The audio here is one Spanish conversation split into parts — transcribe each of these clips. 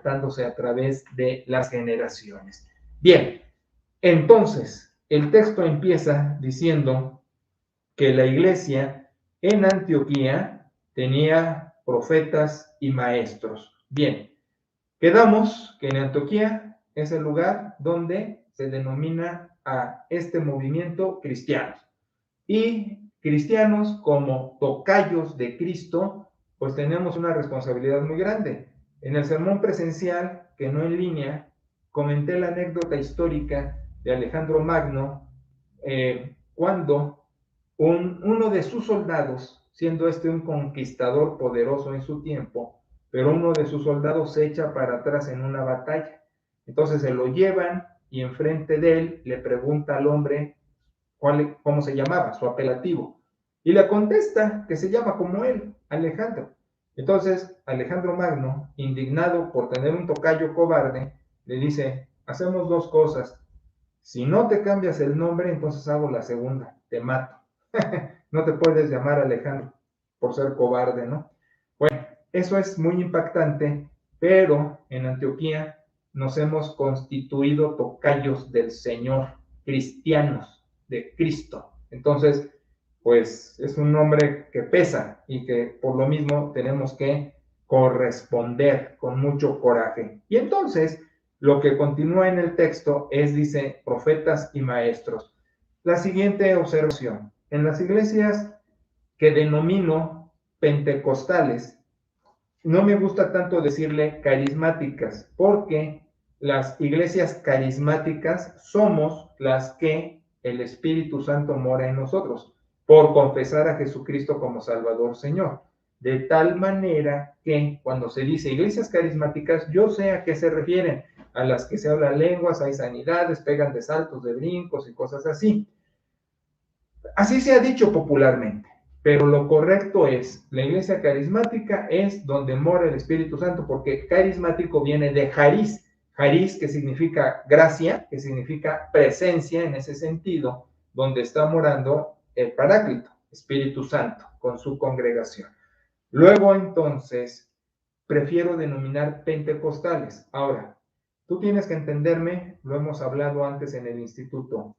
dándose a través de las generaciones. Bien, entonces el texto empieza diciendo que la iglesia en Antioquía tenía profetas y maestros. Bien, quedamos que en Antioquía es el lugar donde se denomina a este movimiento cristianos. Y cristianos como tocayos de Cristo, pues tenemos una responsabilidad muy grande. En el sermón presencial, que no en línea, comenté la anécdota histórica de Alejandro Magno, cuando uno de sus soldados, siendo este un conquistador poderoso en su tiempo, pero uno de sus soldados se echa para atrás en una batalla. Entonces se lo llevan y enfrente de él le pregunta al hombre cómo se llamaba, su apelativo. Y le contesta que se llama como él, Alejandro. Entonces, Alejandro Magno, indignado por tener un tocayo cobarde, le dice, hacemos dos cosas. Si no te cambias el nombre, entonces hago la segunda, te mato. No te puedes llamar Alejandro por ser cobarde, ¿no? Bueno, eso es muy impactante, pero en Antioquía nos hemos constituido tocayos del Señor, cristianos de Cristo. Entonces, pues es un nombre que pesa y que por lo mismo tenemos que corresponder con mucho coraje. Y entonces, lo que continúa en el texto es, dice, profetas y maestros. La siguiente observación. En las iglesias que denomino pentecostales, no me gusta tanto decirle carismáticas, porque las iglesias carismáticas somos las que el Espíritu Santo mora en nosotros, por confesar a Jesucristo como Salvador Señor. De tal manera que cuando se dice iglesias carismáticas, yo sé a qué se refieren, a las que se hablan lenguas, hay sanidades, pegan de saltos, de brincos y cosas así. Así se ha dicho popularmente, pero lo correcto es, la iglesia carismática es donde mora el Espíritu Santo, porque carismático viene de jariz, jariz que significa gracia, que significa presencia en ese sentido, donde está morando el Paráclito, Espíritu Santo, con su congregación. Luego entonces, prefiero denominar pentecostales. Ahora, tú tienes que entenderme, lo hemos hablado antes en el instituto.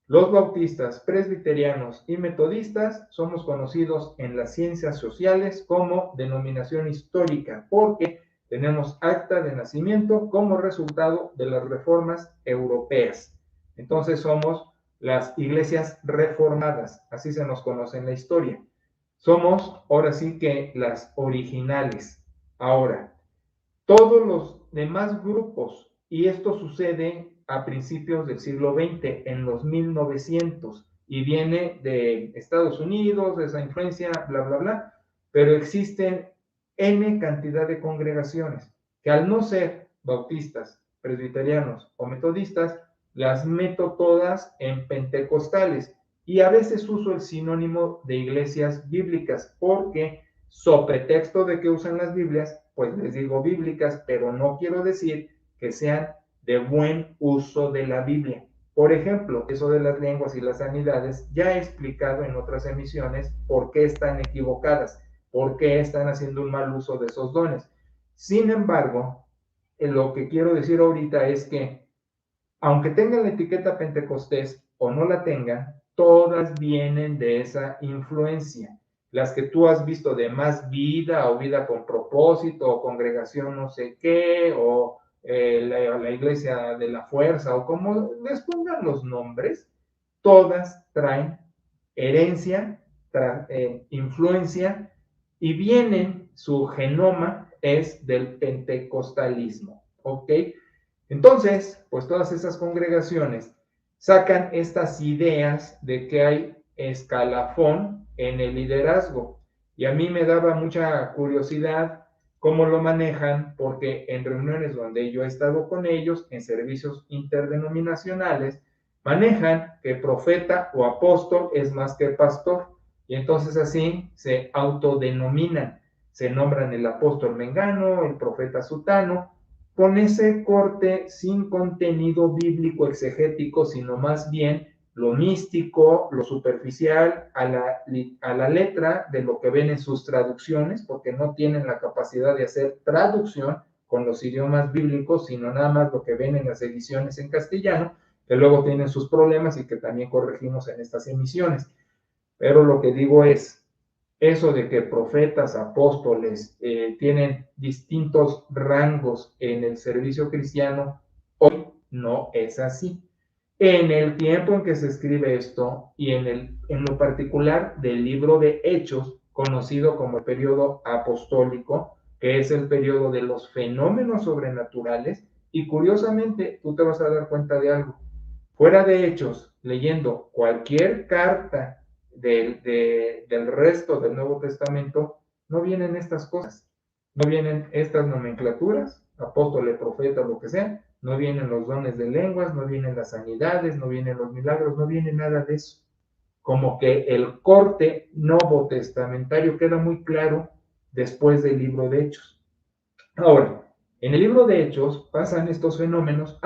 Los bautistas, presbiterianos y metodistas somos conocidos en las ciencias sociales como denominación histórica, porque tenemos acta de nacimiento como resultado de las reformas europeas. Entonces somos las iglesias reformadas, así se nos conoce en la historia. Somos ahora sí que las originales. Ahora, todos los demás grupos, y esto sucede a principios del siglo XX, en los 1900, y viene de Estados Unidos, de esa influencia, bla, bla, bla, pero existen N cantidad de congregaciones que al no ser bautistas, presbiterianos o metodistas, las meto todas en pentecostales, y a veces uso el sinónimo de iglesias bíblicas, porque so pretexto de que usan las Biblias, pues les digo bíblicas, pero no quiero decir que sean de buen uso de la Biblia. Por ejemplo, eso de las lenguas y las sanidades, ya he explicado en otras emisiones por qué están equivocadas, por qué están haciendo un mal uso de esos dones. Sin embargo, lo que quiero decir ahorita es que, aunque tengan la etiqueta Pentecostés o no la tengan, todas vienen de esa influencia. Las que tú has visto de Más Vida o Vida con Propósito o Congregación no sé qué o la Iglesia de la Fuerza o como les pongan los nombres, todas traen herencia, influencia y vienen, su genoma es del pentecostalismo, ¿ok? Entonces, pues todas esas congregaciones sacan estas ideas de que hay escalafón en el liderazgo. Y a mí me daba mucha curiosidad cómo lo manejan, porque en reuniones donde yo he estado con ellos, en servicios interdenominacionales, manejan que profeta o apóstol es más que pastor. Y entonces así se autodenominan, se nombran el apóstol Mengano, el profeta Sutano, con ese corte sin contenido bíblico exegético, sino más bien lo místico, lo superficial, a la letra de lo que ven en sus traducciones, porque no tienen la capacidad de hacer traducción, con los idiomas bíblicos, sino nada más lo que ven en las ediciones en castellano, que luego tienen sus problemas y que también corregimos en estas emisiones. Pero lo que digo es, eso de que profetas, apóstoles tienen distintos rangos en el servicio cristiano, hoy no es así. En el tiempo en que se escribe esto y en lo particular del libro de Hechos, conocido como el periodo apostólico, que es el periodo de los fenómenos sobrenaturales, y curiosamente tú te vas a dar cuenta de algo. Fuera de Hechos, leyendo cualquier carta del resto del Nuevo Testamento, no vienen estas cosas, no vienen estas nomenclaturas, apóstoles, profetas, lo que sea, no vienen los dones de lenguas, no vienen las sanidades, no vienen los milagros, no viene nada de eso. Como que el corte novotestamentario queda muy claro después del libro de Hechos. Ahora, en el libro de Hechos pasan estos fenómenos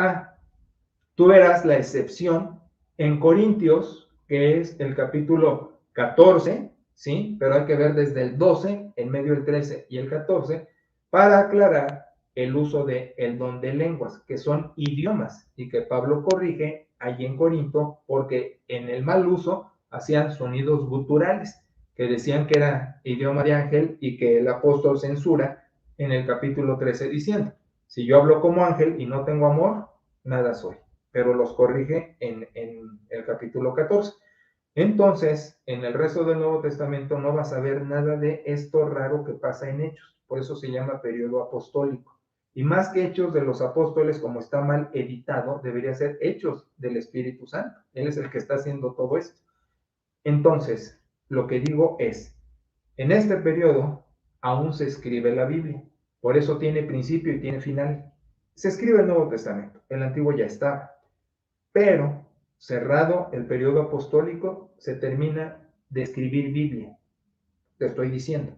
tú verás la excepción en Corintios, que es el capítulo 14, ¿sí? Pero hay que ver desde el 12, en medio del 13 y el 14, para aclarar el uso del don de lenguas, que son idiomas, y que Pablo corrige allí en Corinto, porque en el mal uso hacían sonidos guturales, que decían que era idioma de ángel y que el apóstol censura en el capítulo 13 diciendo, si yo hablo como ángel y no tengo amor, nada soy, pero los corrige en el capítulo 14. Entonces, en el resto del Nuevo Testamento no vas a ver nada de esto raro que pasa en Hechos, por eso se llama periodo apostólico. Y más que Hechos de los apóstoles, como está mal editado, debería ser Hechos del Espíritu Santo. Él es el que está haciendo todo esto. Entonces, lo que digo es, en este periodo aún se escribe la Biblia, por eso tiene principio y tiene final. Se escribe el Nuevo Testamento, el Antiguo ya estaba, pero cerrado el periodo apostólico, se termina de escribir Biblia. Te estoy diciendo.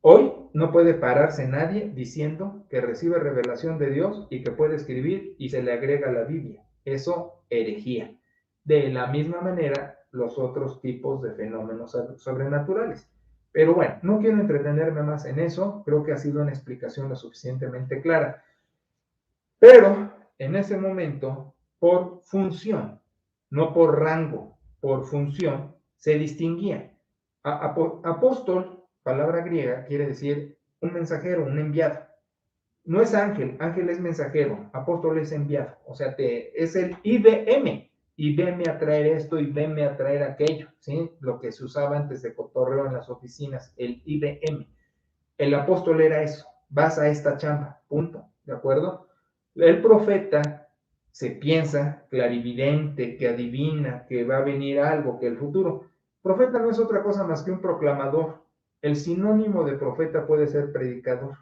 Hoy no puede pararse nadie diciendo que recibe revelación de Dios y que puede escribir y se le agrega la Biblia. Eso, herejía. De la misma manera, los otros tipos de fenómenos sobrenaturales. Pero bueno, no quiero entretenerme más en eso. Creo que ha sido una explicación lo suficientemente clara. Pero en ese momento, por función, no por rango, por función, se distinguía. Apóstol, palabra griega, quiere decir un mensajero, un enviado. No es ángel, ángel es mensajero, apóstol es enviado. O sea, es el IBM, y venme a traer esto y venme a traer aquello, ¿sí? Lo que se usaba antes de cotorreo en las oficinas, el IBM. El apóstol era eso, vas a esta chamba, punto, ¿de acuerdo? El profeta se piensa clarividente, que adivina, que va a venir algo, que el futuro. Profeta no es otra cosa más que un proclamador. El sinónimo de profeta puede ser predicador,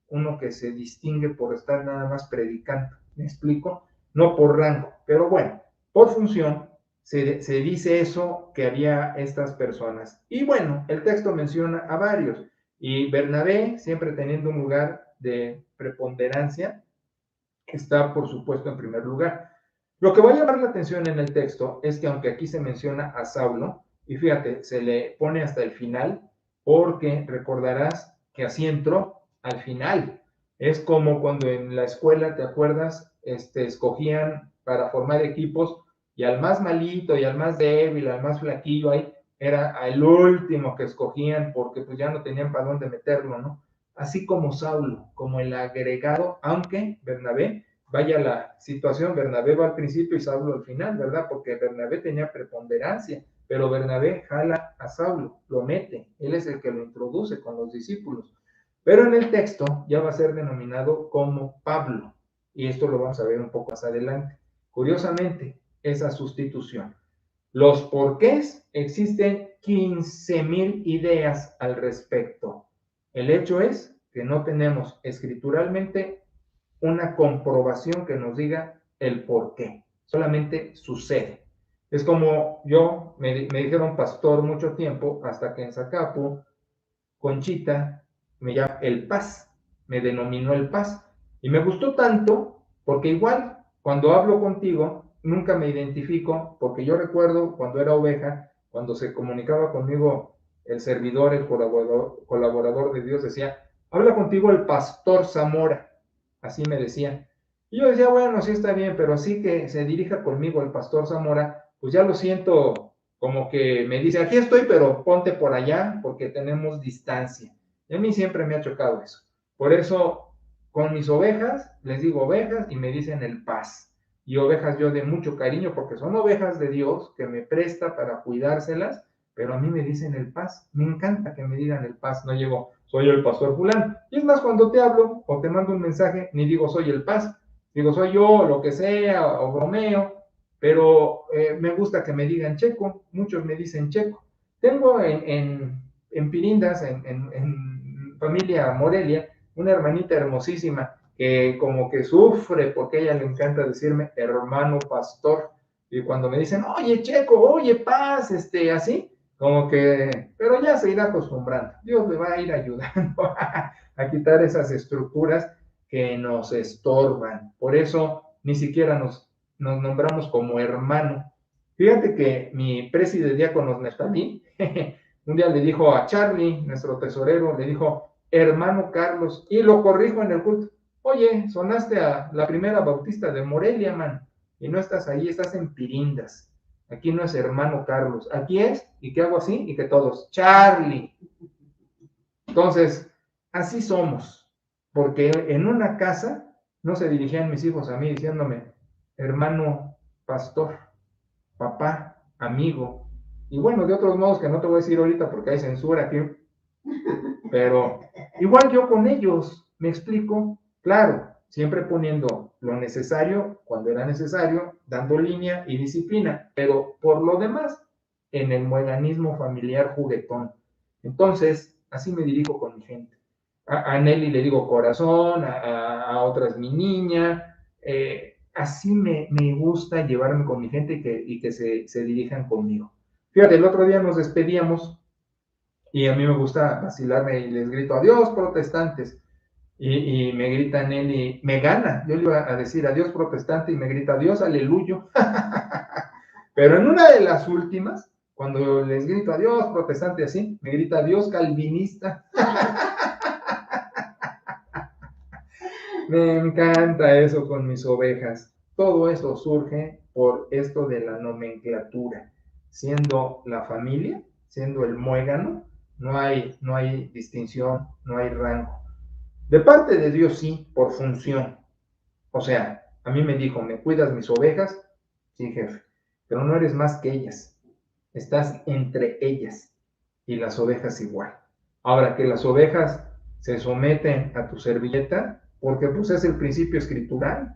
uno que se distingue por estar nada más predicando, ¿me explico? No por rango, pero bueno, por función se dice eso, que había estas personas. Y bueno, el texto menciona a varios, y Bernabé, siempre teniendo un lugar de preponderancia, está por supuesto en primer lugar. Lo que va a llamar la atención en el texto es que aunque aquí se menciona a Saulo, y fíjate, se le pone hasta el final, porque recordarás que así entró al final. Es como cuando en la escuela, ¿te acuerdas? Escogían para formar equipos y al más malito y al más débil, al más flaquillo ahí, era el último que escogían porque pues ya no tenían para dónde meterlo, ¿no? Así como Saulo, como el agregado, aunque Bernabé, vaya la situación, Bernabé va al principio y Saulo al final, ¿verdad? Porque Bernabé tenía preponderancia, pero Bernabé jala a Saulo, lo mete, él es el que lo introduce con los discípulos. Pero en el texto ya va a ser denominado como Pablo, y esto lo vamos a ver un poco más adelante. Curiosamente, esa sustitución. Los porqués, existen 15,000 ideas al respecto. El hecho es que no tenemos escrituralmente una comprobación que nos diga el por qué. Solamente sucede. Es como me dijeron pastor mucho tiempo, hasta que en Zacapu, Conchita me llama el Paz, me denominó el Paz. Y me gustó tanto, porque igual, cuando hablo contigo, nunca me identifico, porque yo recuerdo cuando era oveja, cuando se comunicaba conmigo el servidor, el colaborador de Dios, decía, habla contigo el pastor Zamora. así me decía. Y yo decía, bueno, sí está bien, pero sí que se dirija conmigo el pastor Zamora, pues ya lo siento como que me dice, aquí estoy, pero ponte por allá porque tenemos distancia. Y a mí siempre me ha chocado eso. Por eso, con mis ovejas, les digo ovejas y me dicen el paz. Y ovejas yo de mucho cariño porque son ovejas de Dios que me presta para cuidárselas, pero a mí me dicen el paz. Me encanta que me digan el paz. No llego, soy el pastor fulano. Y es más, cuando te hablo o te mando un mensaje, ni digo soy el paz. Digo, soy yo, lo que sea, o bromeo, pero me gusta que me digan Checo. Muchos me dicen Checo. Tengo en Pirindas, en familia Morelia, una hermanita hermosísima que como que sufre porque a ella le encanta decirme hermano pastor. Y cuando me dicen, oye Checo, oye Paz, así, como que, pero ya se irá acostumbrando. Dios le va a ir ayudando a quitar esas estructuras que nos estorban. Por eso ni siquiera nos nombramos como hermano. Fíjate que mi presidente de diáconos Neftalí, un día le dijo a Charlie, nuestro tesorero, le dijo, hermano Carlos, y lo corrijo en el culto. Oye, sonaste a la primera bautista de Morelia, man, y no estás ahí, estás en Pirindas. Aquí no es hermano Carlos, aquí es, y que hago así, y que todos, Charlie. Entonces, así somos, porque en una casa no se dirigían mis hijos a mí diciéndome, hermano pastor, papá, amigo, y bueno, de otros modos que no te voy a decir ahorita porque hay censura aquí, pero igual yo con ellos, me explico, claro, siempre poniendo lo necesario cuando era necesario, dando línea y disciplina, pero por lo demás, en el mueganismo familiar juguetón. Entonces, así me dirijo con mi gente. A Nelly le digo corazón, a otras mi niña, así me gusta llevarme con mi gente y que se dirijan conmigo. Fíjate, el otro día nos despedíamos y a mí me gusta vacilarme y les grito, adiós protestantes. Y me grita Nelly, me gana. Yo le iba a decir adiós protestante y me grita adiós aleluyo. Pero en una de las últimas, cuando les grito adiós protestante así, me grita adiós calvinista. Me encanta eso con mis ovejas. Todo eso surge por esto de la nomenclatura. Siendo la familia, siendo el muégano, no hay distinción, no hay rango. De parte de Dios sí, por función. O sea, a mí me dijo, ¿me cuidas mis ovejas? Sí, jefe, pero no eres más que ellas. Estás entre ellas y las ovejas igual. Ahora que las ovejas se someten a tu servilleta, porque pues es el principio escritural,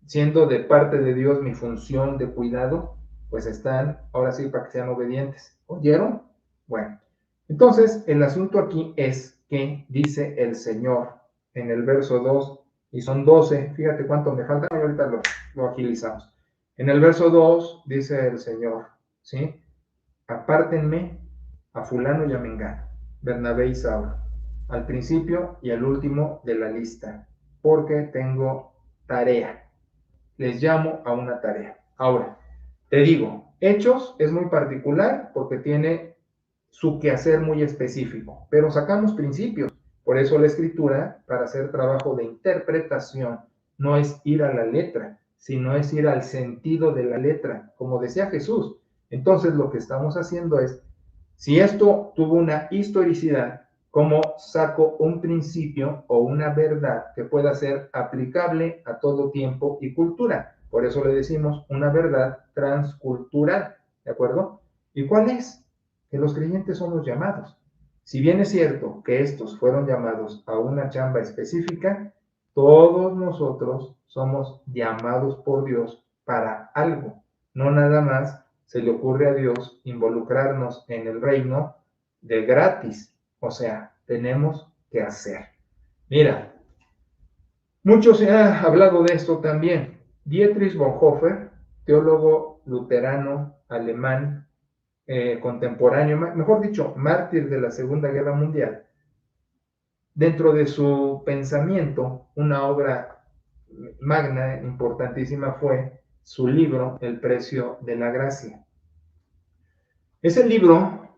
siendo de parte de Dios mi función de cuidado, pues están ahora sí para que sean obedientes. ¿Oyeron? Bueno, entonces el asunto aquí es que dice el Señor en el verso 2, y son 12, fíjate cuánto me falta, ahorita lo agilizamos. En el verso 2 dice el Señor, ¿sí? Apártenme a fulano y a mengano, Bernabé y Saulo, al principio y al último de la lista, porque tengo tarea. Les llamo a una tarea. Ahora, te digo, Hechos es muy particular porque tiene su quehacer muy específico, pero sacamos principios. Por eso la escritura, para hacer trabajo de interpretación, no es ir a la letra, sino es ir al sentido de la letra, como decía Jesús. Entonces lo que estamos haciendo es, si esto tuvo una historicidad, ¿cómo saco un principio o una verdad que pueda ser aplicable a todo tiempo y cultura? Por eso le decimos una verdad transcultural, ¿de acuerdo? ¿Y cuál es? Que los creyentes son los llamados. Si bien es cierto que estos fueron llamados a una chamba específica, todos nosotros somos llamados por Dios para algo, no nada más se le ocurre a Dios involucrarnos en el reino de gratis. O sea, tenemos que hacer. Mira, mucho se ha hablado de esto también. Dietrich Bonhoeffer, teólogo luterano alemán contemporáneo, mejor dicho, mártir de la Segunda Guerra Mundial, dentro de su pensamiento, una obra magna, importantísima, fue su libro El precio de la gracia. Ese libro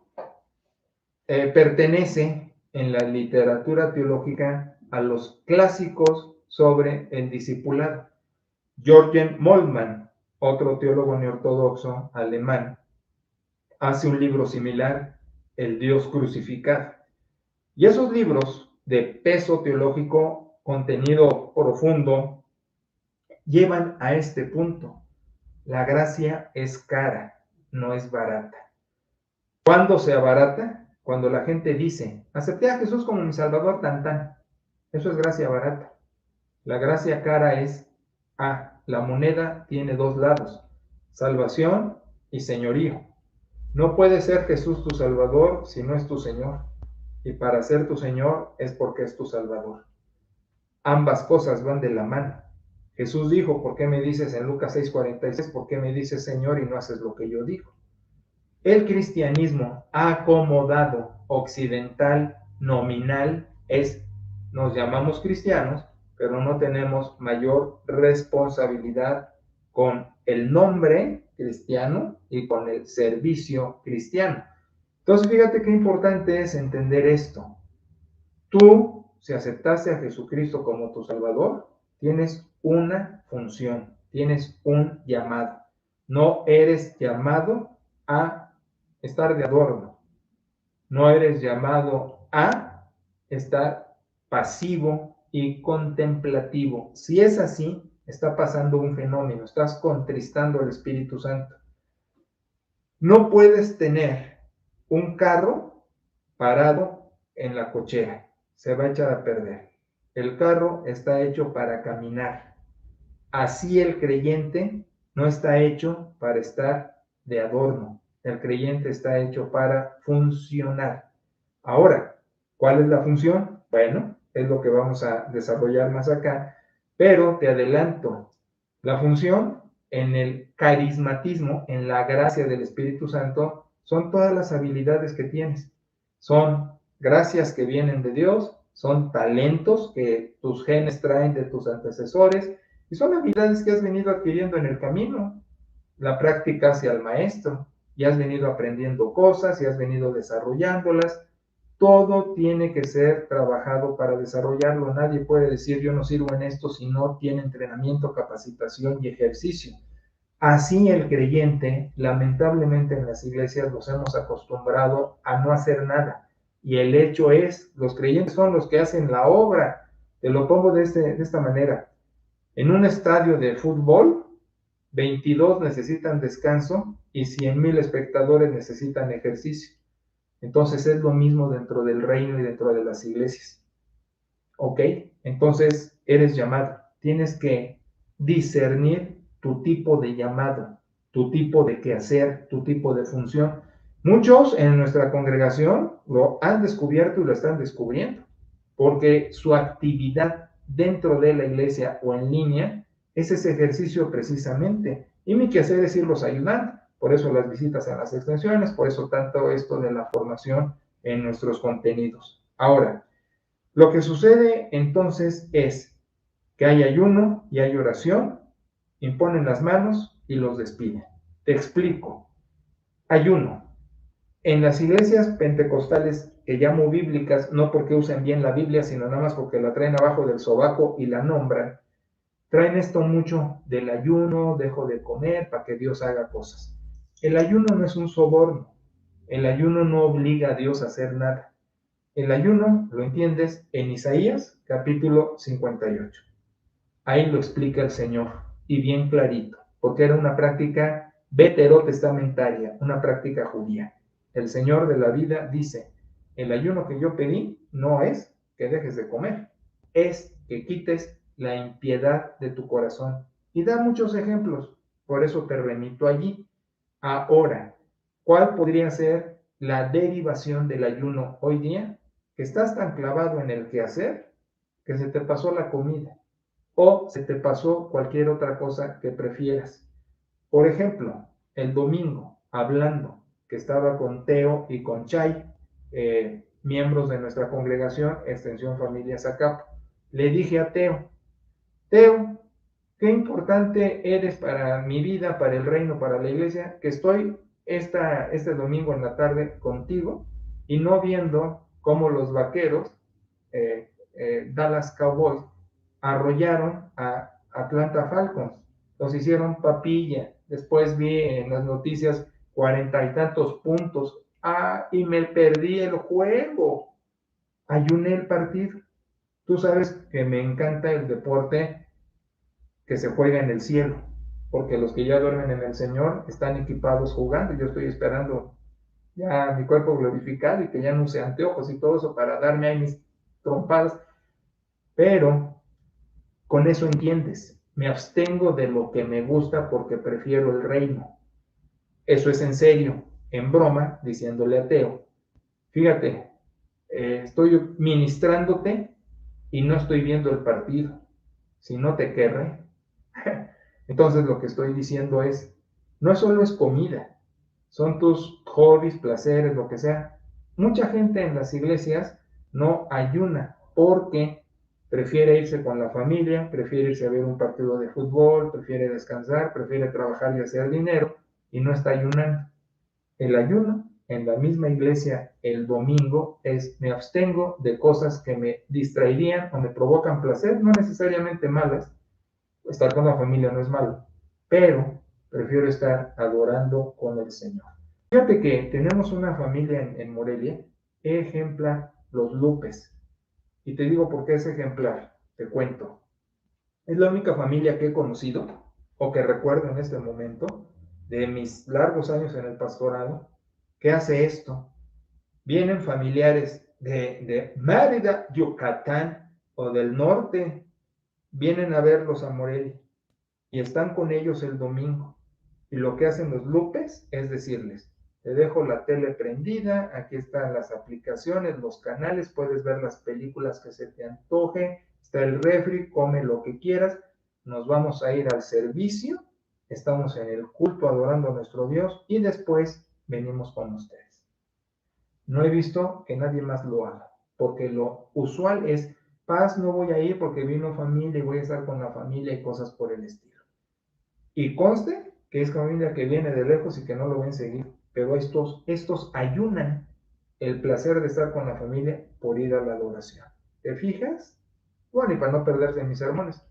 pertenece en la literatura teológica a los clásicos sobre el discipulado. Jürgen Moltmann, otro teólogo neortodoxo alemán, hace un libro similar, El Dios crucificado. Y esos libros de peso teológico, contenido profundo, llevan a este punto. La gracia es cara, no es barata. ¿Cuándo se abarata? Cuando la gente dice, acepté a Jesús como mi Salvador, tan tan. Eso es gracia barata. La gracia cara es, la moneda tiene dos lados, salvación y señorío. No puede ser Jesús tu Salvador si no es tu Señor. Y para ser tu Señor es porque es tu Salvador. Ambas cosas van de la mano. Jesús dijo, ¿por qué me dices en Lucas 6:46, por qué me dices Señor y no haces lo que yo digo? El cristianismo acomodado, occidental, nominal, nos llamamos cristianos, pero no tenemos mayor responsabilidad con el nombre cristiano y con el servicio cristiano. Entonces, fíjate qué importante es entender esto. Tú, si aceptaste a Jesucristo como tu Salvador, tienes una función, tienes un llamado. No eres llamado a estar de adorno. No eres llamado a estar pasivo y contemplativo. Si es así, está pasando un fenómeno, estás contristando al Espíritu Santo. No puedes tener un carro parado en la cochera, se va a echar a perder. El carro está hecho para caminar. Así el creyente no está hecho para estar de adorno. El creyente está hecho para funcionar. Ahora, ¿cuál es la función? Bueno, es lo que vamos a desarrollar más acá, pero te adelanto, la función en el carismatismo, en la gracia del Espíritu Santo, son todas las habilidades que tienes. Son gracias que vienen de Dios, son talentos que tus genes traen de tus antecesores, y son habilidades que has venido adquiriendo en el camino. La práctica hacia el maestro, y has venido aprendiendo cosas y has venido desarrollándolas. Todo tiene que ser trabajado para desarrollarlo. Nadie puede decir yo no sirvo en esto si no tiene entrenamiento, capacitación y ejercicio. Así el creyente, lamentablemente en las iglesias nos hemos acostumbrado a no hacer nada. Y el hecho es, los creyentes son los que hacen la obra. Te lo pongo de esta manera. En un estadio de fútbol, 22 necesitan descanso y 100,000 espectadores necesitan ejercicio. Entonces es lo mismo dentro del reino y dentro de las iglesias. ¿Ok? Entonces eres llamado. Tienes que discernir tu tipo de llamado, tu tipo de quehacer, tu tipo de función. Muchos en nuestra congregación lo han descubierto y lo están descubriendo, porque su actividad dentro de la iglesia o en línea es ese ejercicio precisamente. Y mi quehacer es irlos ayudando. Por eso las visitas a las extensiones, por eso tanto esto de la formación en nuestros contenidos. Ahora, lo que sucede entonces es que hay ayuno y hay oración, imponen las manos y los despiden. Te explico. Ayuno. En las iglesias pentecostales que llamo bíblicas, no porque usen bien la Biblia, sino nada más porque la traen abajo del sobaco y la nombran, traen esto mucho del ayuno, dejo de comer para que Dios haga cosas. El ayuno no es un soborno. El ayuno no obliga a Dios a hacer nada. El ayuno lo entiendes en Isaías capítulo 58. Ahí lo explica el Señor y bien clarito, porque era una práctica veterotestamentaria, una práctica judía. El Señor de la vida dice, el ayuno que yo pedí no es que dejes de comer, es que quites la impiedad de tu corazón. Y da muchos ejemplos, por eso te remito allí. Ahora, ¿cuál podría ser la derivación del ayuno hoy día? Que estás tan clavado en el quehacer que se te pasó la comida o se te pasó cualquier otra cosa que prefieras. Por ejemplo, el domingo, hablando, que estaba con Teo y con Chay, miembros de nuestra congregación, Extensión Familia Zacapo, le dije a Teo, Teo, qué importante eres para mi vida, para el reino, para la iglesia, que estoy este domingo en la tarde contigo y no viendo cómo los vaqueros, Dallas Cowboys, arrollaron a Atlanta Falcons, los hicieron papilla. Después vi en las noticias 40 y tantos puntos. Y me perdí el juego. Ayuné el partido. Tú sabes que me encanta el deporte que se juega en el cielo, porque los que ya duermen en el Señor están equipados jugando. Yo estoy esperando ya mi cuerpo glorificado y que ya no use anteojos y todo eso para darme ahí mis trompadas. Pero con eso entiendes, me abstengo de lo que me gusta porque prefiero el reino. Eso es en serio, en broma, diciéndole ateo. Fíjate, estoy ministrándote y no estoy viendo el partido. Si no te querré. Entonces lo que estoy diciendo es, no solo es comida, son tus hobbies, placeres, lo que sea. Mucha gente en las iglesias no ayuna porque prefiere irse con la familia, prefiere irse a ver un partido de fútbol, prefiere descansar, prefiere trabajar y hacer dinero y no está ayunando. El ayuno en la misma iglesia el domingo es me abstengo de cosas que me distraerían o me provocan placer, no necesariamente malas. Estar con la familia no es malo, pero prefiero estar adorando con el Señor. Fíjate que tenemos una familia en Morelia, ejemplar, los Lupes. Y te digo por qué es ejemplar, te cuento. Es la única familia que he conocido o que recuerdo en este momento de mis largos años en el pastorado que hace esto. Vienen familiares de Mérida, Yucatán o del norte, vienen a verlos a Morelia y están con ellos el domingo. Y lo que hacen los Lupes es decirles, te dejo la tele prendida, aquí están las aplicaciones, los canales, puedes ver las películas que se te antoje, está el refri, come lo que quieras, nos vamos a ir al servicio, estamos en el culto adorando a nuestro Dios y después venimos con ustedes. No he visto que nadie más lo haga, porque lo usual es, paz, no voy a ir porque vino familia y voy a estar con la familia y cosas por el estilo. Y conste que es familia que viene de lejos y que no lo ven seguir, pero estos ayunan el placer de estar con la familia por ir a la adoración. ¿Te fijas? Bueno, y para no perderse mis sermones.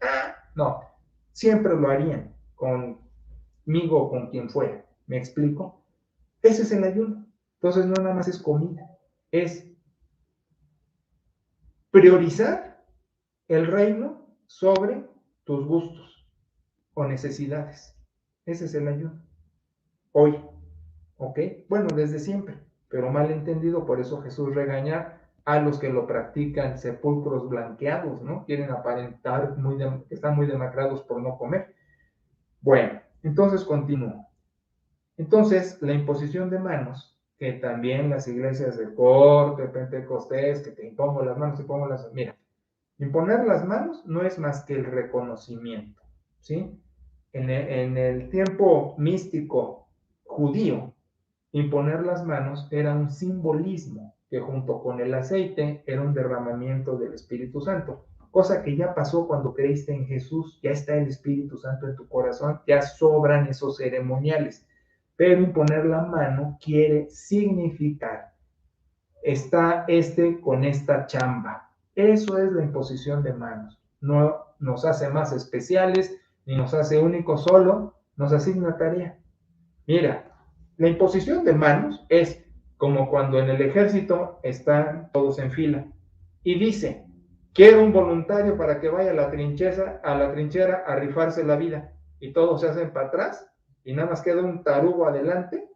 No, siempre lo harían conmigo o con quien fuera. ¿Me explico? Ese es el ayuno. Entonces no nada más es comida, es priorizar el reino sobre tus gustos o necesidades. Ese es el ayuno. Hoy, ¿ok? Bueno, desde siempre, pero mal entendido, por eso Jesús regaña a los que lo practican sepulcros blanqueados, ¿no? Quieren aparentar que están muy demacrados por no comer. Bueno, entonces continúo. Entonces, la imposición de manos, que también las iglesias de corte, pentecostés, que te impongo las manos, te pongo las... Mira, imponer las manos no es más que el reconocimiento, ¿sí? En el tiempo místico judío, imponer las manos era un simbolismo que junto con el aceite era un derramamiento del Espíritu Santo, cosa que ya pasó cuando creíste en Jesús, ya está el Espíritu Santo en tu corazón, ya sobran esos ceremoniales, pero imponer la mano quiere significar, está con esta chamba. Eso es la imposición de manos. No nos hace más especiales, ni nos hace únicos, solo nos asigna tarea. Mira, la imposición de manos es como cuando en el ejército están todos en fila y dice, quiero un voluntario para que vaya a la trinchera a rifarse la vida, y todos se hacen para atrás y nada más queda un tarugo adelante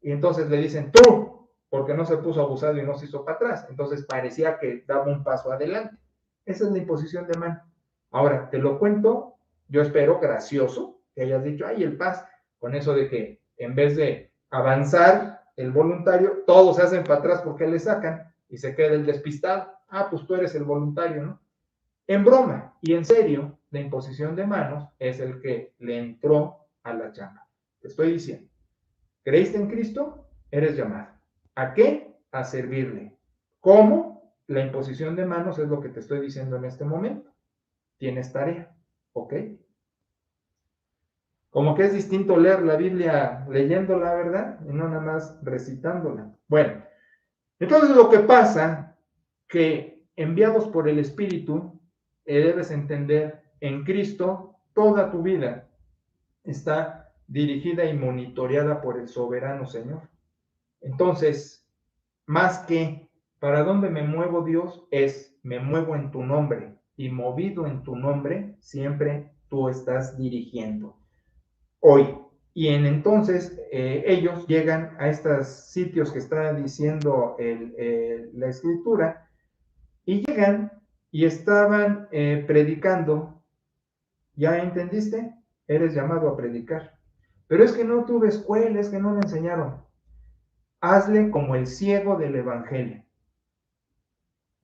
y entonces le dicen tú, porque no se puso abusado y no se hizo para atrás, entonces parecía que daba un paso adelante. Esa es la imposición de mano. Ahora, te lo cuento, yo espero gracioso, que hayas dicho, ay, el paz, con eso de que en vez de avanzar el voluntario, todos se hacen para atrás porque le sacan y se queda el despistado. Pues tú eres el voluntario, ¿no? En broma y en serio, la imposición de manos es el que le entró a la chamba. Te estoy diciendo, ¿creíste en Cristo? Eres llamado. ¿A qué? A servirle. ¿Cómo? La imposición de manos es lo que te estoy diciendo en este momento. Tienes tarea, ¿ok? Como que es distinto leer la Biblia leyéndola, ¿verdad? Y no nada más recitándola. Bueno, entonces lo que pasa, que enviados por el Espíritu, debes entender, en Cristo toda tu vida está dirigida y monitoreada por el soberano Señor. Entonces, más que para dónde me muevo, Dios, me muevo en tu nombre, y movido en tu nombre, siempre tú estás dirigiendo. Hoy. Y entonces ellos llegan a estos sitios que está diciendo la escritura, y llegan y estaban predicando. ¿Ya entendiste? Eres llamado a predicar. Pero es que no tuve escuela, es que no me enseñaron. Hazle como el ciego del evangelio.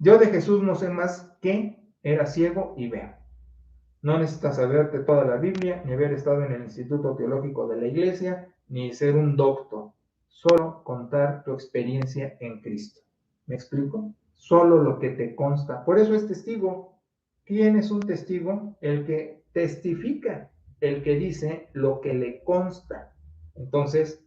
Yo de Jesús no sé más que era ciego y veo. No necesitas saberte toda la Biblia, ni haber estado en el Instituto Teológico de la Iglesia, ni ser un doctor. Solo contar tu experiencia en Cristo. ¿Me explico? Solo lo que te consta. Por eso es testigo. ¿Quién es un testigo? El que testifica, el que dice lo que le consta. Entonces,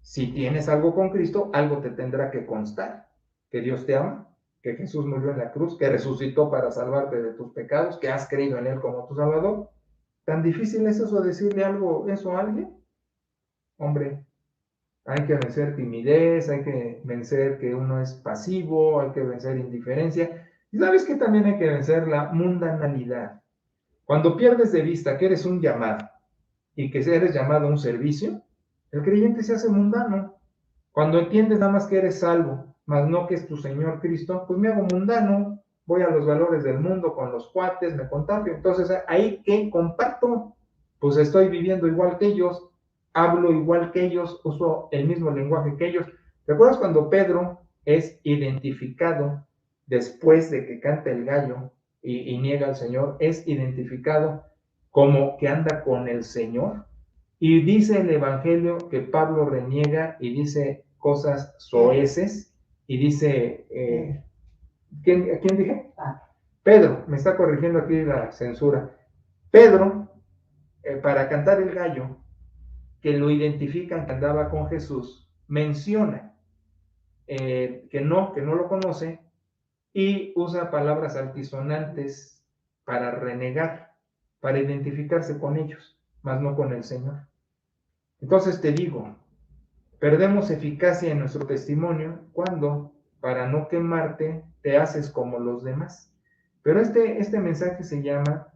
si tienes algo con Cristo, algo te tendrá que constar. Que Dios te ama, que Jesús murió en la cruz, que resucitó para salvarte de tus pecados, que has creído en Él como tu Salvador. ¿Tan difícil es eso decirle eso a alguien? Hombre, hay que vencer timidez, hay que vencer que uno es pasivo, hay que vencer indiferencia. Y sabes que también hay que vencer la mundanalidad. Cuando pierdes de vista que eres un llamado y que eres llamado a un servicio, el creyente se hace mundano. Cuando entiendes nada más que eres salvo, más no que es tu Señor Cristo, pues me hago mundano, voy a los valores del mundo con los cuates, me contagio. Entonces, ahí que comparto, pues estoy viviendo igual que ellos, hablo igual que ellos, uso el mismo lenguaje que ellos. ¿Te acuerdas cuando Pedro es identificado después de que canta el gallo y niega al Señor? Es identificado como que anda con el Señor. Y dice el Evangelio que Pablo reniega y dice cosas soeces y dice, ¿a quién dije? Pedro, me está corrigiendo aquí la censura. Pedro, para cantar el gallo, que lo identifican que andaba con Jesús, menciona que no lo conoce y usa palabras altisonantes para renegar, para identificarse con ellos, más no con el Señor. Entonces te digo, perdemos eficacia en nuestro testimonio cuando, para no quemarte, te haces como los demás. Pero este mensaje se llama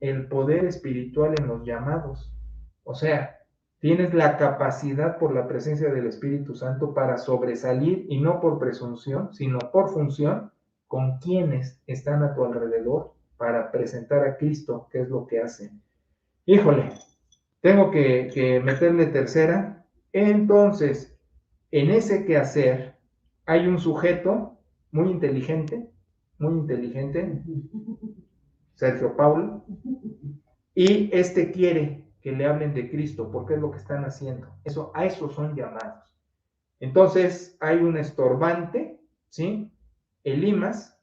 el poder espiritual en los llamados. O sea, tienes la capacidad por la presencia del Espíritu Santo para sobresalir, y no por presunción, sino por función, con quienes están a tu alrededor para presentar a Cristo, que es lo que hacen. Híjole, tengo que meterle tercera. Entonces, en ese quehacer hay un sujeto muy inteligente, Sergio Paulo, y este quiere que le hablen de Cristo, porque es lo que están haciendo. A eso son llamados. Entonces, hay un estorbante, ¿sí? Elimas,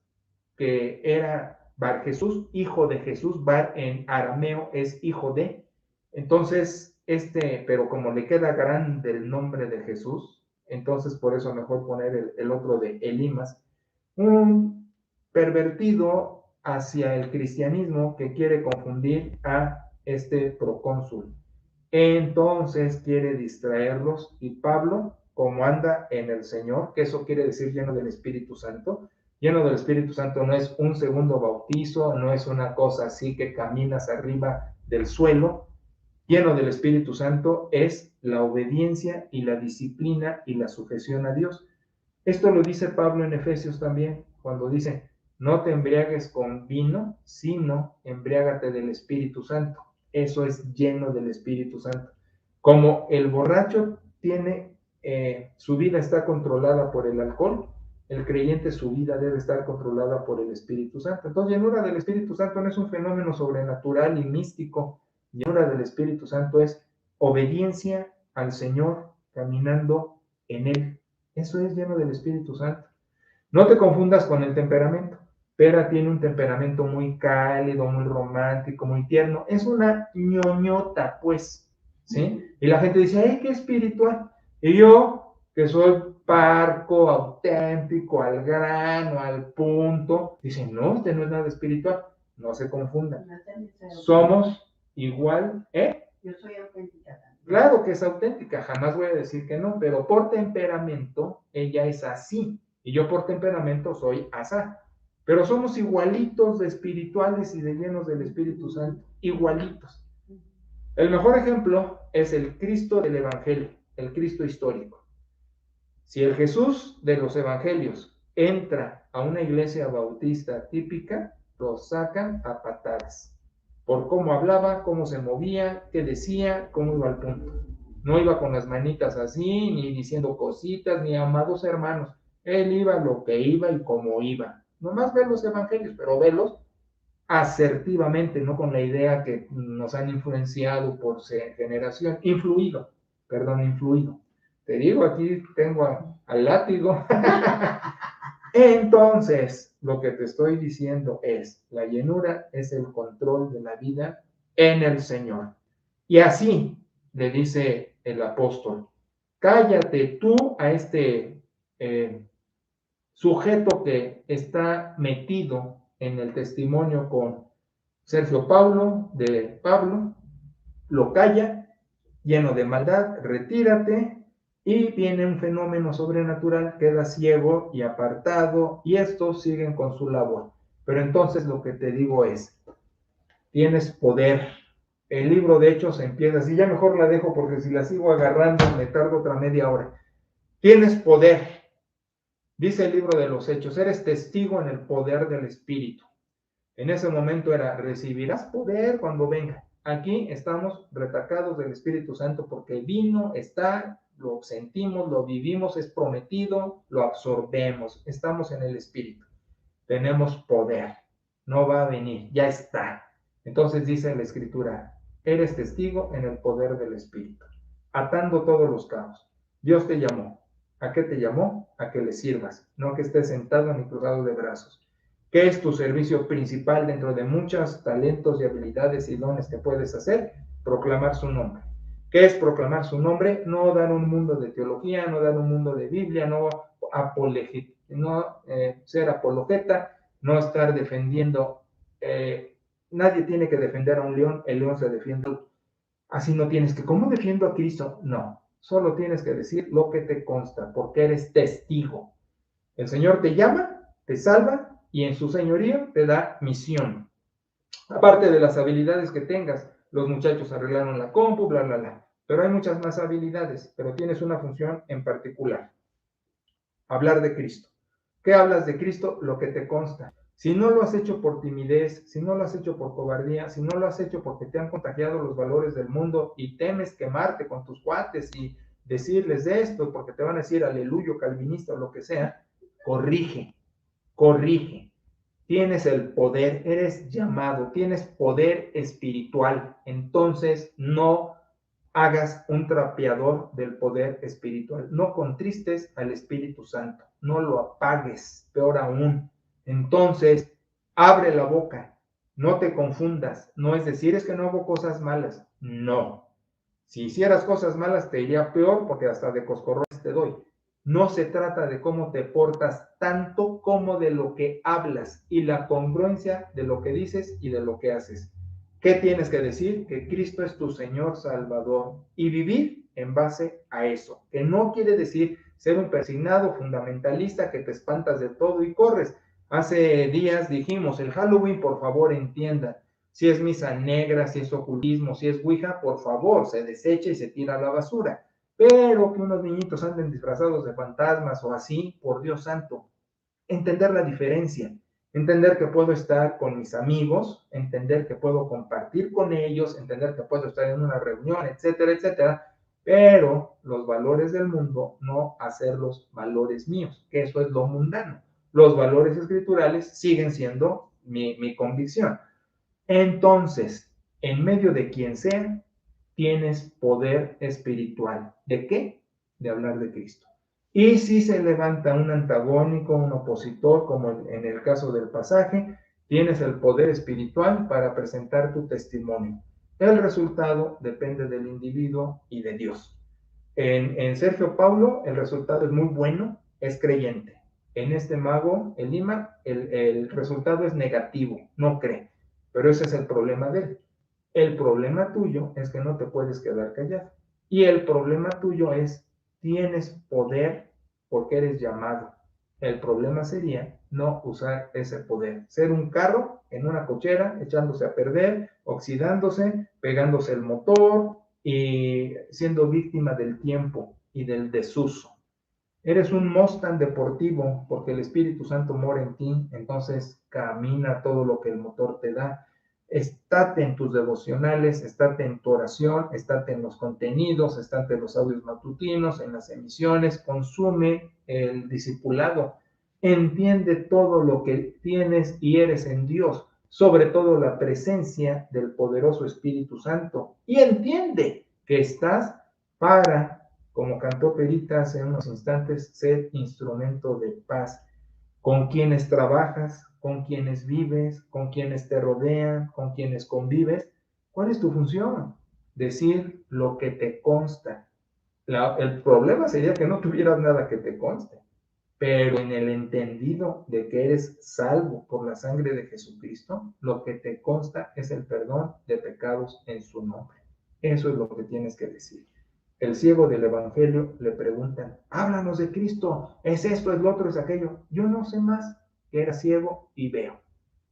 que era Bar Jesús, hijo de Jesús. Bar en arameo es hijo de. Entonces, pero como le queda grande el nombre de Jesús, entonces por eso mejor poner el otro de Elimas, un pervertido hacia el cristianismo que quiere confundir a este procónsul. Entonces quiere distraerlos, y Pablo, como anda en el Señor, que eso quiere decir lleno del Espíritu Santo. Lleno del Espíritu Santo no es un segundo bautizo, no es una cosa así que caminas arriba del suelo. Lleno del Espíritu Santo es la obediencia y la disciplina y la sujeción a Dios. Esto lo dice Pablo en Efesios también, cuando dice, no te embriagues con vino, sino embriágate del Espíritu Santo. Eso es lleno del Espíritu Santo. Como el borracho su vida está controlada por el alcohol, el creyente, su vida debe estar controlada por el Espíritu Santo. Entonces, llenura del Espíritu Santo no es un fenómeno sobrenatural y místico. Llenura del Espíritu Santo es obediencia al Señor, caminando en Él. Eso es lleno del Espíritu Santo. No te confundas con el temperamento. Pera tiene un temperamento muy cálido, muy romántico, muy tierno. Es una ñoñota, pues, ¿sí? Y la gente dice, ¡ay, qué espiritual! Y yo, que soy parco, auténtico, al grano, al punto, dicen, no, no es nada espiritual. no se confundan. Somos igual, ¿eh? Yo soy auténtica también. Claro que es auténtica, jamás voy a decir que no, pero por temperamento ella es así, y yo por temperamento soy asá. Pero somos igualitos de espirituales y de llenos del Espíritu Santo, igualitos. El mejor ejemplo es el Cristo del Evangelio, el Cristo histórico. Si el Jesús de los Evangelios entra a una iglesia bautista típica, lo sacan a patadas. Por cómo hablaba, cómo se movía, qué decía, cómo iba al punto. No iba con las manitas así, ni diciendo cositas, ni amados hermanos. Él iba lo que iba y cómo iba. Nomás ve los evangelios, pero velos asertivamente, no con la idea que nos han influenciado por generación, influido. Te digo, aquí tengo al látigo. Entonces, lo que te estoy diciendo es, la llenura es el control de la vida en el Señor. Y así le dice el apóstol, cállate tú a este sujeto que está metido en el testimonio con Sergio Paulo, de Pablo, lo calla, lleno de maldad, retírate, y viene un fenómeno sobrenatural, queda ciego y apartado, y estos siguen con su labor. Pero entonces lo que te digo es, tienes poder. El libro de Hechos empieza así, ya mejor la dejo porque si la sigo agarrando me tardo otra media hora. Tienes poder. Dice el libro de los Hechos, eres testigo en el poder del Espíritu. En ese momento era, recibirás poder cuando venga. Aquí estamos retacados del Espíritu Santo porque vino, está, lo sentimos, lo vivimos, es prometido, lo absorbemos, estamos en el Espíritu. Tenemos poder, no va a venir, ya está. Entonces dice la Escritura, eres testigo en el poder del Espíritu, atando todos los cabos. Dios te llamó. ¿A qué te llamó? A que le sirvas, no a que estés sentado ni cruzado de brazos. ¿Qué es tu servicio principal dentro de muchos talentos y habilidades y dones que puedes hacer? Proclamar su nombre. ¿Qué es proclamar su nombre? No dar un mundo de teología, no dar un mundo de Biblia, no ser apologeta, no estar defendiendo. Nadie tiene que defender a un león, el león se defiende. Así no tienes que, ¿cómo defiendo a Cristo? No, solo tienes que decir lo que te consta, porque eres testigo. El Señor te llama, te salva, y en su señorío te da misión. Aparte de las habilidades que tengas, los muchachos arreglaron la compu, bla, bla, bla. Pero hay muchas más habilidades, pero tienes una función en particular. Hablar de Cristo. ¿Qué hablas de Cristo? Lo que te consta. Si no lo has hecho por timidez, si no lo has hecho por cobardía, si no lo has hecho porque te han contagiado los valores del mundo y temes quemarte con tus cuates y decirles de esto porque te van a decir aleluyo, calvinista o lo que sea, corrige. Tienes el poder, eres llamado, tienes poder espiritual. Entonces no hagas un trapeador del poder espiritual. No contristes al Espíritu Santo, no lo apagues, peor aún. Entonces, abre la boca, no te confundas. No es decir, es que no hago cosas malas. No. Si hicieras cosas malas, te iría peor porque hasta de coscorrones te doy. No se trata de cómo te portas tanto como de lo que hablas y la congruencia de lo que dices y de lo que haces. ¿Qué tienes que decir? Que Cristo es tu Señor Salvador y vivir en base a eso. Que no quiere decir ser un persignado fundamentalista que te espantas de todo y corres. Hace días dijimos, el Halloween, por favor, entiendan. Si es misa negra, si es ocultismo, si es ouija, por favor, se desecha y se tira a la basura. Pero que unos niñitos anden disfrazados de fantasmas o así, por Dios santo, entender la diferencia, entender que puedo estar con mis amigos, entender que puedo compartir con ellos, entender que puedo estar en una reunión, etcétera, etcétera, pero los valores del mundo no hacerlos valores míos, que eso es lo mundano. Los valores escriturales siguen siendo mi convicción. Entonces, en medio de quien sea, tienes poder espiritual. ¿De qué? De hablar de Cristo. Y si se levanta un antagónico, un opositor, como en el caso del pasaje, tienes el poder espiritual para presentar tu testimonio. El resultado depende del individuo y de Dios. En Sergio Paulo, el resultado es muy bueno, es creyente. En este mago, el Lima, el resultado es negativo, no cree. pero ese es el problema de él. El problema tuyo es que no te puedes quedar callado. Y el problema tuyo es, tienes poder porque eres llamado. El problema sería no usar ese poder. Ser un carro en una cochera, echándose a perder, oxidándose, pegándose el motor y siendo víctima del tiempo y del desuso. Eres un Mustang deportivo porque el Espíritu Santo mora en ti, entonces camina todo lo que el motor te da. Estate en tus devocionales, estate en tu oración, estate en los contenidos, estate en los audios matutinos, en las emisiones, consume el discipulado, entiende todo lo que tienes y eres en Dios, sobre todo la presencia del poderoso Espíritu Santo, y entiende que estás para, como cantó Perita hace unos instantes, ser instrumento de paz. Con quienes trabajas, con quienes vives, con quienes te rodean, con quienes convives. ¿Cuál es tu función? Decir lo que te consta. El problema sería que no tuvieras nada que te conste, pero en el entendido de que eres salvo por la sangre de Jesucristo, lo que te consta es el perdón de pecados en su nombre. Eso es lo que tienes que decir. El ciego del Evangelio le preguntan, háblanos de Cristo, es esto, es lo otro, es aquello. Yo no sé más, que era ciego y veo.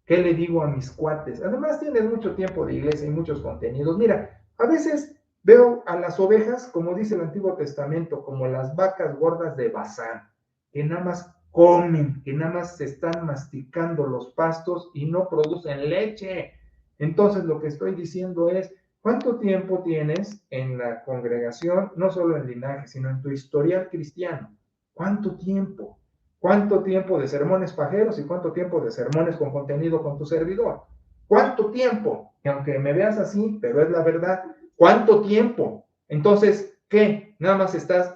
¿Qué le digo a mis cuates? Además tienes mucho tiempo de iglesia y muchos contenidos. Mira, a veces veo a las ovejas, como dice el Antiguo Testamento, como las vacas gordas de Basán, que nada más comen, que nada más se están masticando los pastos y no producen leche. Entonces lo que estoy diciendo es, ¿cuánto tiempo tienes en la congregación, no solo en linaje, sino en tu historial cristiano? ¿Cuánto tiempo? ¿Cuánto tiempo de sermones pajeros y cuánto tiempo de sermones con contenido con tu servidor? ¿Cuánto tiempo? Y aunque me veas así, pero es la verdad, ¿cuánto tiempo? Entonces, ¿qué? ¿Nada más estás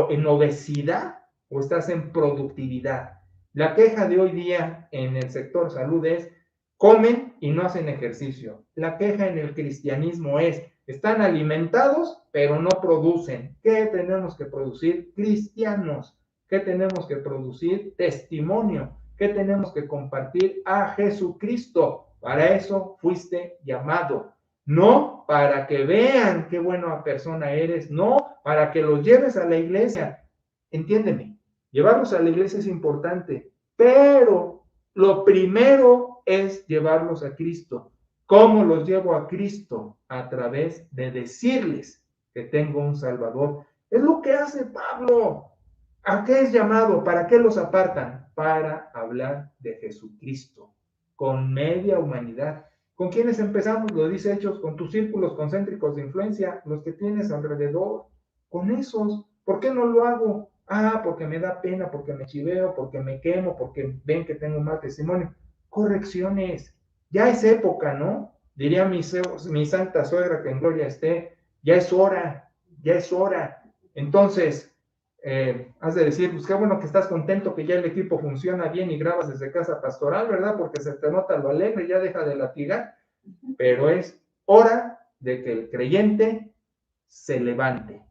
en obesidad o estás en productividad? La queja de hoy día en el sector salud es, comen y no hacen ejercicio. La queja en el cristianismo es, están alimentados, pero no producen. ¿Qué tenemos que producir? Cristianos. ¿Qué tenemos que producir? Testimonio. ¿Qué tenemos que compartir? A Jesucristo. Para eso fuiste llamado. No para que vean qué buena persona eres, no para que los lleves a la iglesia. Entiéndeme, llevarlos a la iglesia es importante, pero lo primero es llevarlos a Cristo. ¿Cómo los llevo a Cristo? A través de decirles que tengo un Salvador. Es lo que hace Pablo. ¿A qué es llamado? ¿Para qué los apartan? Para hablar de Jesucristo, con media humanidad. ¿Con quiénes empezamos? Lo dice Hechos, con tus círculos concéntricos de influencia, los que tienes alrededor, con esos. ¿Por qué no lo hago? Ah, porque me da pena, porque me chiveo, porque me quemo, porque ven que tengo un mal testimonio. Correcciones. Ya es época, ¿no? Diría mi santa suegra, que en gloria esté, ya es hora, ya es hora. Entonces, has de decir, pues qué bueno que estás contento que ya el equipo funciona bien y grabas desde casa pastoral, ¿verdad? Porque se te nota lo alegre, ya deja de latigar, pero es hora de que el creyente se levante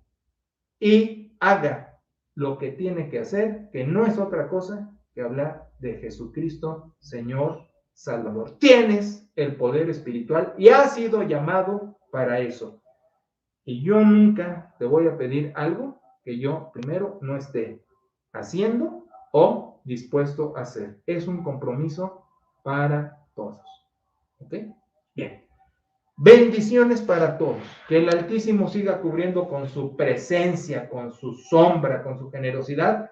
y haga lo que tiene que hacer, que no es otra cosa que hablar de Jesucristo, Señor, Salvador. Tienes el poder espiritual y has sido llamado para eso. Y yo nunca te voy a pedir algo que yo primero no esté haciendo o dispuesto a hacer. Es un compromiso para todos. ¿Ok? Bien. Bendiciones para todos. Que el Altísimo siga cubriendo con su presencia, con su sombra, con su generosidad,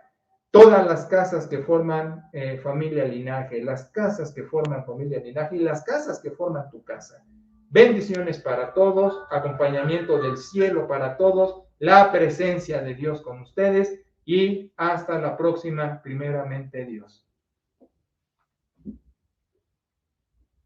todas las casas que forman familia linaje, las casas que forman familia linaje y las casas que forman tu casa. Bendiciones para todos, acompañamiento del cielo para todos, la presencia de Dios con ustedes y hasta la próxima, primeramente Dios.